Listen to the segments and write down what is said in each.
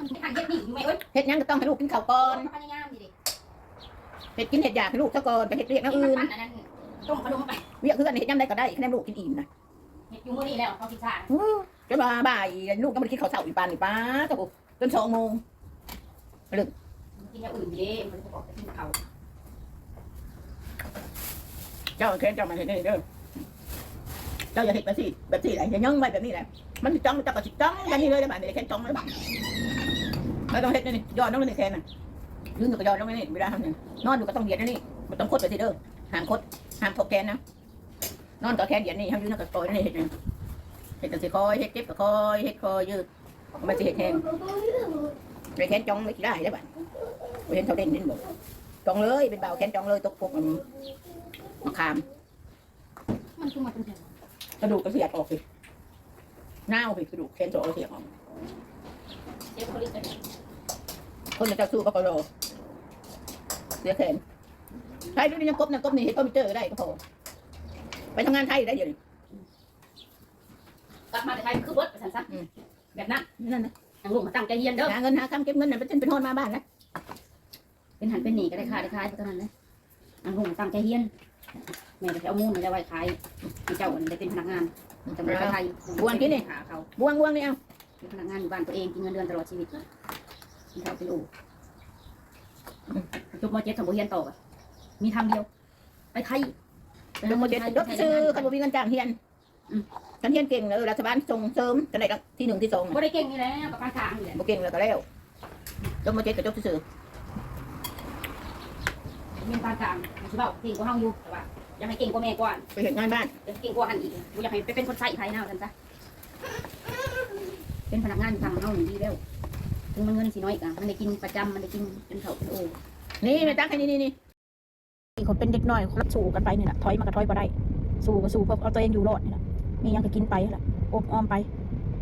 มันหันเฮ็ดนี่อยู่ไหมเอ้ย เฮ็ดยังก็ต้องให้ลูกกินข้าวก่อน พยายามดิ เฮ็ดกินเฮ็ดอยากให้ลูกซะก่อนไปเฮ็ดเรียกอย่างอื่น ต้มขนมไป เวียกคือกันเฮ็ดยังได้ก็ได้คะแนนลูกกินอิ่มนะ เฮ็ดอยู่มื้อนี้แล้วเขากินซ่า จะมาบ่ายลูกก็บ่ได้กินข้าวเช้าอีปานนี่ป้าตะกูจน2 โมง กินอย่างอื่นดิมันจะบอกจะกินข้าว เจ้าแค้นเจ้ามาเฮ็ดนี่เด้อเจ้าอย่าเฮ็ดแบบสิแหละอย่าย่องไว้แบบนี้แหละมันสิจ้องมันจะก็สิจ้องกันนี่เลยได้บ่ได้แค้นจ้องเลยบ่แล้วต้องเฮ็ดนี่ย้อนลงในแค้นน่ะยืนอยู่ก็ย้อนลงนี่ไม่ได้ทำนี่นอนอยู่ก็ต้องเหยียดนี่บ่ต้องคดไปสิเด้อห้ามคดห้ามทบแค้นนะนอนก็แค้นเหยียดนี่ห้ามยืนก็ปล่อยนี่เฮ็ดนี่เฮ็ดจังสิคอยเฮ็ดเจ็บก็คอยเฮ็ดคอยยืดมันสิเฮ็ดแห้งไปแค้นจ้องไม่ได้ได้บ่เห็นเขาเด่นบ่จ้องเลยเป็นบ่าวแค้นจ้องเลยตกปกมันมะขาม มันคือมาเป็นแผ่น กระดูกกระเสียดออกสิเน่าสิกระดูกแขนโจกระเสียดออก เจ็บคนลิ้นกัน คนจะสู้ก็กระโดดเสียแขนไทยดูนี่ยังกบนี่เห็นก็มีเจอได้ก็พอไปทำงานไทยได้อยู่นี่ กลับมาแต่ไทยคือเบิดไปสั่นซะแบบนั้น นั่นนะ ทางลูกมาตั้งใจเรียนเด้อ หาเงินหาคำเก็บเงินน่ะเป็นฮอนมาบ้านนะ เป็นหันเป็นหนีก็ได้ค่าได้ขายเท่านั้นเลยทางลูกมาตั้งใจเรียนแม่จะเอามูลมาไว้ขายให้เจ้าได้เป็นพนักงานจำเป็นไทยหาเขา บวงนี่เอา เป็นพนักงานอยู่บ้านตัวเองกินเงินเดือนตลอดชีวิตที่เขาเป็นอู่จบม.7ทำบุเรียนต่อมีทำเดียวไปไทย ลงมาเจ็ดรถซื้อคันบ่มีเงินจ้างเฮียนกันเฮียนเก่งรัฐบาลส่งเสริมกันได้ที่1ที่2 บ่ได้เก่งนี่แหละกับการทางนี่แหละ บ่เก่งแล้วก็แล้วลงมาเจ็ดก็จบซื้อ เรียนปานกลางสิเว้าเก่งกว่าเฮาอยู่แต่ว่าอยากให้เก่งกว่าแม่ก่อน ไปเฮ็ดงานบ้าน อยากเก่งกว่าหันอีกบ่อยากให้ไปเป็นคนใช้ไทยนะกันซะเป็นพนักงานทำเฮานี่ดีแล้วถึงมันเงินสิน้อยก็มันได้กินประจำมันได้กินเป็นเฒ่าเป็นโอ นี่แม่ตักให้นี่คนเป็นเด็กน้อยรับสู้กันไปนี่แหละถอยมาก็ถอยบ่ได้สู้ก็สู้เพื่อเอาตัวเองอยู่รอดนี่แหละมียังก็กินไปแหละอบอ้อมไป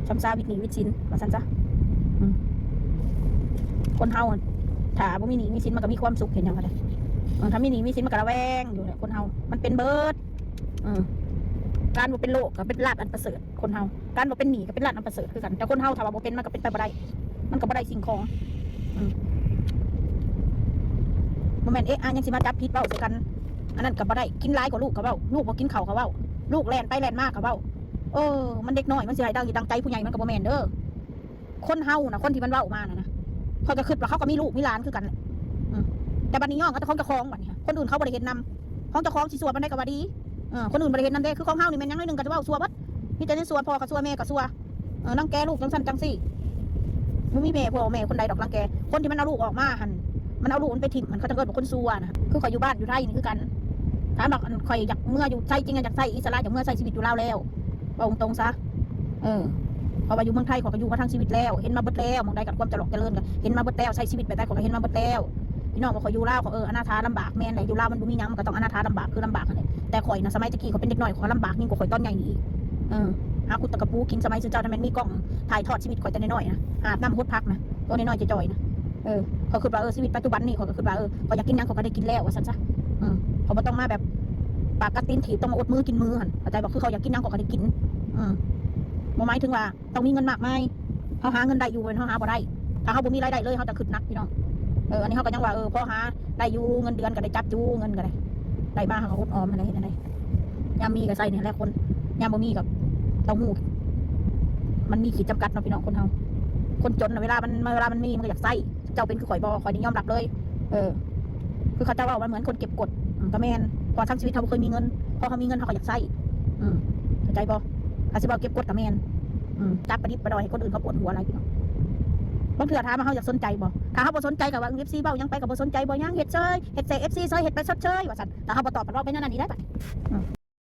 ช้ำซาวิตหนีวิตชินว่าซั่นซะคนเฮาถ้าบ่มีหนี้มีสินมันก็มีความสุขเห็นยังก็ได้ถ้ามีหนี้มีสินมันก็ระแวงอยู่เนี่ยคนเฮามันเป็นเบิดการบ่เป็นโรคก็เป็นลาภอันประเสริฐคนเฮาการบ่เป็นหนี้ก็เป็นลาภอันประเสริฐคือกันแต่คนเฮาถ้าว่าบ่เป็นมันก็เป็นไปบ่ได้มันก็บ่ได้สิ่งของบ่แม่นยังสิมาจับผิดเว้าใส่กันอันนั้นก็บ่ได้กินหลายกว่าลูกก็เว้าลูกบ่กินข้าวก็เว้าลูกแล่นไปแล่นมาก็เว้ามันเด็กน้อยมันสิได้ดังใจผู้ใหญ่มันก็บ่แม่นเด้อคนเฮาน่ะคนที่มันเว้ามาน่ะเขาก็คิดว่าเขาก็มีลูกมีหลานคือกันแต่บัดนี้ย่องก็ต้องเจ้าของบัดนี้คนอื่นเขาบ่ได้เห็นนำของเจ้าของสิสัวปานใดก็ว่าดีคนอื่นบ่ได้เห็นนำเด้คือของเฮานี่แม่นยังน้อยนึงก็จะเว้าสัวบัดมีแต่ในสัวพ่อก็สัวแม่ก็สัวรังแกลูกจังซั่นจังซี่บ่มีแม่พ่อแม่คนใดดอกรังแกคนที่มันเอาลูกออกมาหั่นมันเอาลูกมันไปถิ่มมันเขาจะเกิดเป็นคนซัวนะคือข่อยอยู่บ้านอยู่ไร่นี่คือกันถามบอกข่อยอยากเมื่ออยู่ใส่จริงอยากใส่อิสระอยากเมื่อใส่ชีวิตอยู่ลาวแล้วบอกตรงซะพอไปอยู่เมืองไทยข่อยก็อยู่มาทั้งชีวิตแล้วเห็นมาเบิดแล้วมองได้กับความเจริญกันเห็นมาเบิดแล้วใช้ชีวิตไปได้ข่อยก็เห็นมาเบิดแล้วพี่น้องบอกข่อยอยู่ลาวข่อยอนาถาลำบากแม่นไหนอยู่ลาวมันดูมียังมันก็ต้องอนาถาลำบากคือลำบากเลยแต่ข่อยนะสมัยตะกี้ข่อยเป็นเด็กน้อยข่อยลำบากยิ่งกว่าข่อยตอนใหญ่นี่หาคุตะกระปูกินสมัยเจ้าทำไมมีกล้องถ่ายทอดชีวิตข่อยแต่น้อยๆนะอาบน้ำพุทพักนะตัวน้อยๆจ่อยๆนะเขาคือว่าชีวิตปัจจุบันนี่เขาก็คือว่าเขาอยากกินยังเขาก็ได้กินแล้วว่าซั่นซะเขาไม่ต้องมาแบบปากกัดตีนถีบต้องมาอดมือกินมือหันเข้าใจบอกคือเขาอยากกินยังเขาก็ได้กินหมายถึงว่าต้องมีเงินมากไหมเขาหาเงินได้อยู่เขาหาบ่ได้ถ้าเขาบ่มีรายได้เลยเขาจะขึ้นนักพี่น้องอันนี้เขาก็ยังว่าพอหาได้อยู่เงินเดือนก็ได้จับจูเงินก็ได้มาเขาก็อดออมอะไรอะไรยามมีก็ใส่เนี่ยแหละคนยามบ่มีกับเต้าหู้มันมีขีดจำกัดเนาะพี่น้องคนเขาคนจนเวลามันมีมันก็อยากใส่เจ้าเป็นคือข่อยบอข่อยนี่ยอมรับเลยคือเขาจะว่ามันเหมือนคนเก็บกดก็แมนพอทั้งชีวิตเขาเคยมีเงินพอเขามีเงินเขาก็อยากใส่เข้าใจบอเขาจะบอกเก็บกดกับแมนจับประดิษฐ์ประดอยให้คนอื่นเขาปวดหัวอะไรพี่น้องบางเถื่อถามมาเขาอยากสนใจบอถ้าเขาบ่สนใจกับว่าFCเบ้ายังไปกับบ่สนใจบอยังเห็ดเซยเห็ดเซFCเซยเห็ดไปชดเชยว่าสั่นแต่เขาบ่ตอบเราไปนั่นนี่ได้ปะ